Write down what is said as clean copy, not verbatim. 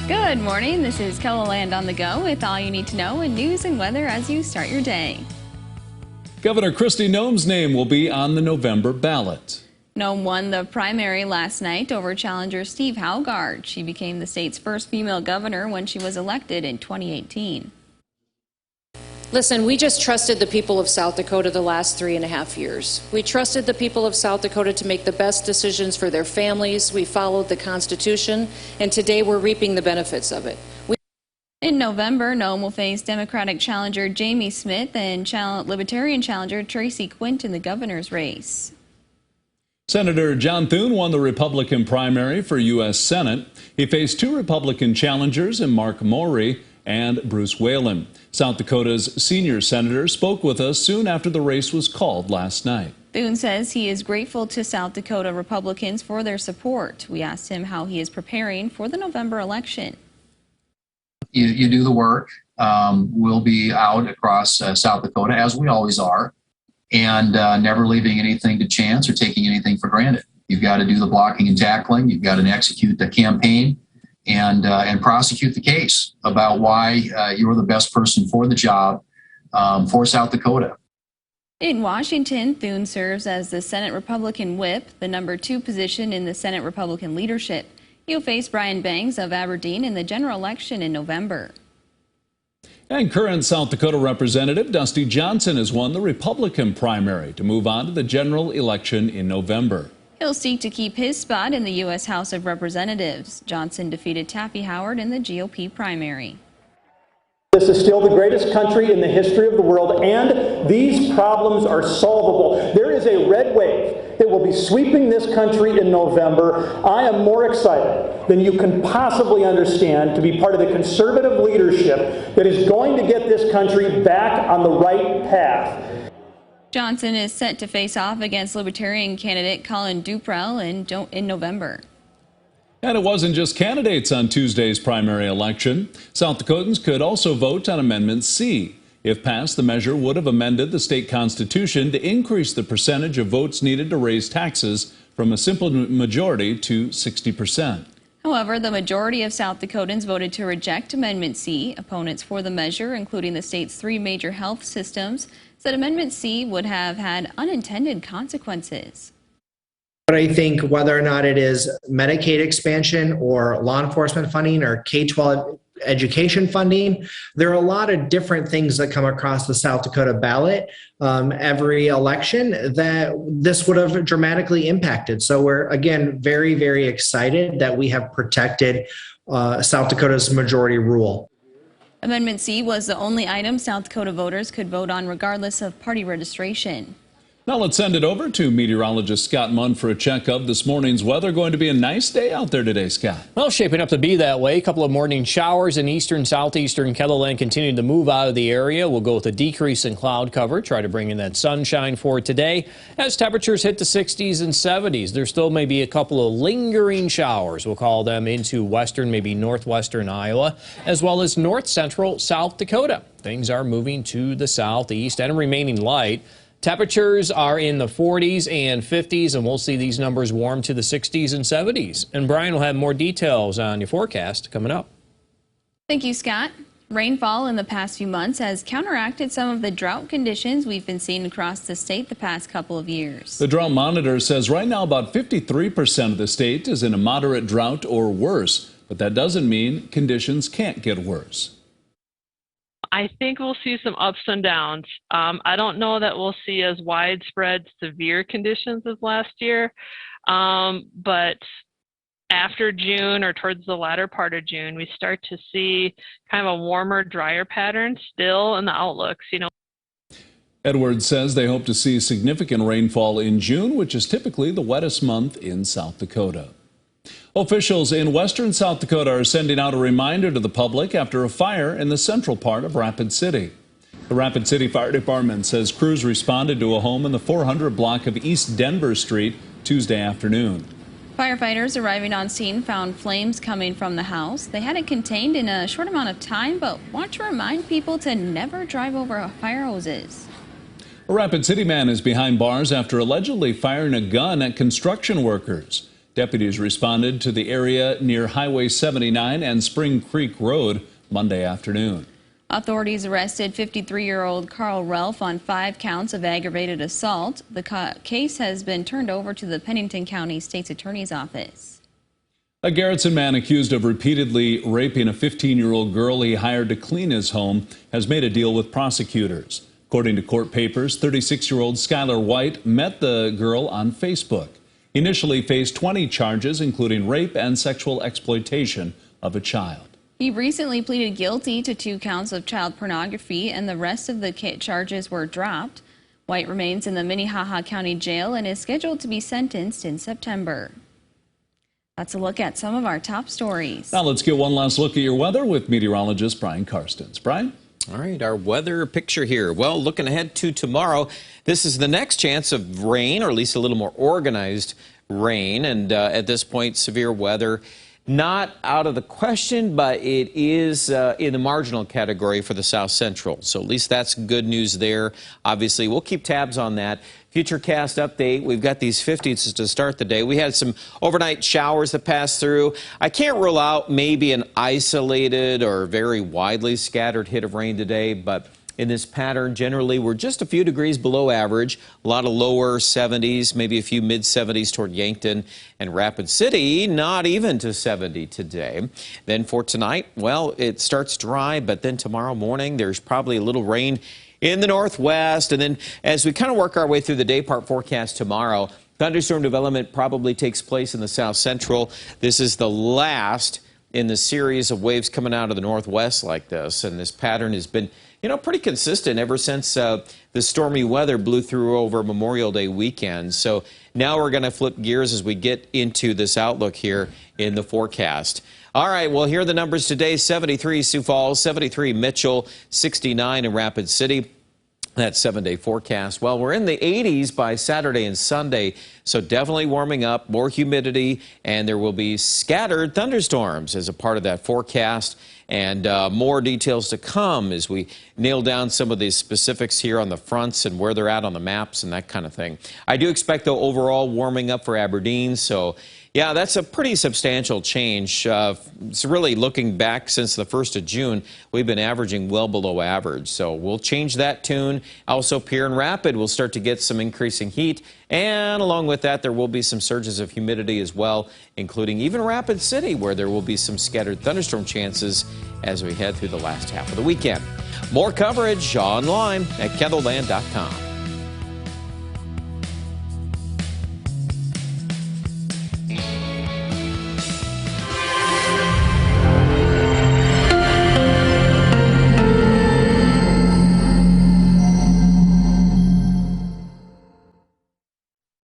Good morning. This is KELOLAND on the go with all you need to know in news and weather as you start your day. Governor Kristi Noem's name will be on the November ballot. Noem won the primary last night over challenger Steve Haugard. She became the state's first female governor when she was elected in 2018. Listen, we just trusted the people of South Dakota the last 3.5 years. We trusted the people of South Dakota to make the best decisions for their families. We followed the Constitution, and today we're reaping the benefits of it. In November, Noem will face Democratic challenger Jamie Smith and Libertarian challenger Tracy Quint in the governor's race. Senator John Thune won the Republican primary for U.S. Senate. He faced two Republican challengers in Mark Maury and Bruce Whalen. South Dakota's senior senator spoke with us soon after the race was called last night. Thune says he is grateful to South Dakota Republicans for their support. We asked him how he is preparing for the November election. You do the work. We'll be out across South Dakota, as we always are, and never leaving anything to chance or taking anything for granted. You've got to do the blocking and tackling. You've got to execute the campaign and prosecute the case about why you're the best person for the job for South Dakota. In Washington, Thune serves as the Senate Republican Whip, the #2 position in the Senate Republican leadership. He'll face Brian Bangs of Aberdeen in the general election in November. And current South Dakota Representative Dusty Johnson has won the Republican primary to move on to the general election in November. He'll seek to keep his spot in the U.S. House of Representatives. Johnson defeated Taffy Howard in the GOP primary. This is still the greatest country in the history of the world, and these problems are solvable. There is a red wave that will be sweeping this country in November. I am more excited than you can possibly understand to be part of the conservative leadership that is going to get this country back on the right path. Johnson is set to face off against Libertarian candidate Colin Duprell in November. And it wasn't just candidates on Tuesday's primary election. South Dakotans could also vote on Amendment C. If passed, the measure would have amended the state constitution to increase the percentage of votes needed to raise taxes from a simple majority to 60%. However, the majority of South Dakotans voted to reject Amendment C. Opponents for the measure, including the state's 3 major health systems, said Amendment C would have had unintended consequences. But I think whether or not it is Medicaid expansion or law enforcement funding or K-12 education funding, there are a lot of different things that come across the South Dakota ballot every election that this would have dramatically impacted. So we're, again, very, very excited that we have protected South Dakota's majority rule. Amendment C was the only item South Dakota voters could vote on regardless of party registration. Now let's send it over to meteorologist Scott Munn for a check of this morning's weather. Going to be a nice day out there today, Scott. Well, shaping up to be that way. A couple of morning showers in eastern, southeastern KELOLAND continuing to move out of the area. We'll go with a decrease in cloud cover, try to bring in that sunshine for today. As temperatures hit the 60s and 70s, there still may be a couple of lingering showers, we'll call them, into western, maybe northwestern Iowa, as well as north central South Dakota. Things are moving to the southeast and remaining light. Temperatures are in the 40s and 50s, and we'll see these numbers warm to the 60s and 70s. And Brian will have more details on your forecast coming up. Thank you, Scott. Rainfall in the past few months has counteracted some of the drought conditions we've been seeing across the state the past couple of years. The drought monitor says right now about 53% of the state is in a moderate drought or worse, but that doesn't mean conditions can't get worse. I think we'll see some ups and downs. I don't know that we'll see as widespread severe conditions as last year, but after June or towards the latter part of June, we start to see kind of a warmer, drier pattern still in the outlooks. Edwards says they hope to see significant rainfall in June, which is typically the wettest month in South Dakota. Officials in western South Dakota are sending out a reminder to the public after a fire in the central part of Rapid City. The Rapid City Fire Department says crews responded to a home in the 400 block of East Denver Street Tuesday afternoon. Firefighters arriving on scene found flames coming from the house. They had it contained in a short amount of time, but want to remind people to never drive over fire hoses. A Rapid City man is behind bars after allegedly firing a gun at construction workers. Deputies responded to the area near Highway 79 and Spring Creek Road Monday afternoon. Authorities arrested 53-year-old Carl Relf on 5 counts of aggravated assault. The case has been turned over to the Pennington County State's Attorney's Office. A Garrettson man accused of repeatedly raping a 15-year-old girl he hired to clean his home has made a deal with prosecutors. According to court papers, 36-year-old Skylar White met the girl on Facebook. He initially faced 20 charges, including rape and sexual exploitation of a child. He recently pleaded guilty to 2 counts of child pornography, and the rest of the charges were dropped. White remains in the Minnehaha County Jail and is scheduled to be sentenced in September. That's a look at some of our top stories. Now let's get one last look at your weather with meteorologist Brian Karstens. Brian? All right, our weather picture here. Well, looking ahead to tomorrow, this is the next chance of rain, or at least a little more organized rain. And at this point, severe weather not out of the question, but it is in the marginal category for the South Central. So at least that's good news there. Obviously, we'll keep tabs on that. Futurecast update, we've got these 50s to start the day. We had some overnight showers that passed through. I can't rule out maybe an isolated or very widely scattered hit of rain today, but in this pattern, generally, we're just a few degrees below average. A lot of lower 70s, maybe a few mid-70s toward Yankton and Rapid City, not even to 70 today. Then for tonight, well, it starts dry, but then tomorrow morning, there's probably a little rain in the northwest. And then as we kind of work our way through the day part forecast tomorrow, thunderstorm development probably takes place in the South Central. This is the last in the series of waves coming out of the northwest like this. And this pattern has been, pretty consistent ever since the stormy weather blew through over Memorial Day weekend. So now we're going to flip gears as we get into this outlook here in the forecast. All right, well, here are the numbers today. 73 Sioux Falls, 73 Mitchell, 69 in Rapid City. That 7-day forecast. Well, we're in the 80s by Saturday and Sunday, so definitely warming up, more humidity, and there will be scattered thunderstorms as a part of that forecast. And more details to come as we nail down some of these specifics here on the fronts and where they're at on the maps and that kind of thing. I do expect, though, overall warming up for Aberdeen. So, yeah, that's a pretty substantial change. It's really looking back since the 1st of June, we've been averaging well below average. So we'll change that tune. Also, Pierre and Rapid will start to get some increasing heat. And along with that, there will be some surges of humidity as well, including even Rapid City, where there will be some scattered thunderstorm chances as we head through the last half of the weekend. More coverage online at KELOLAND.com.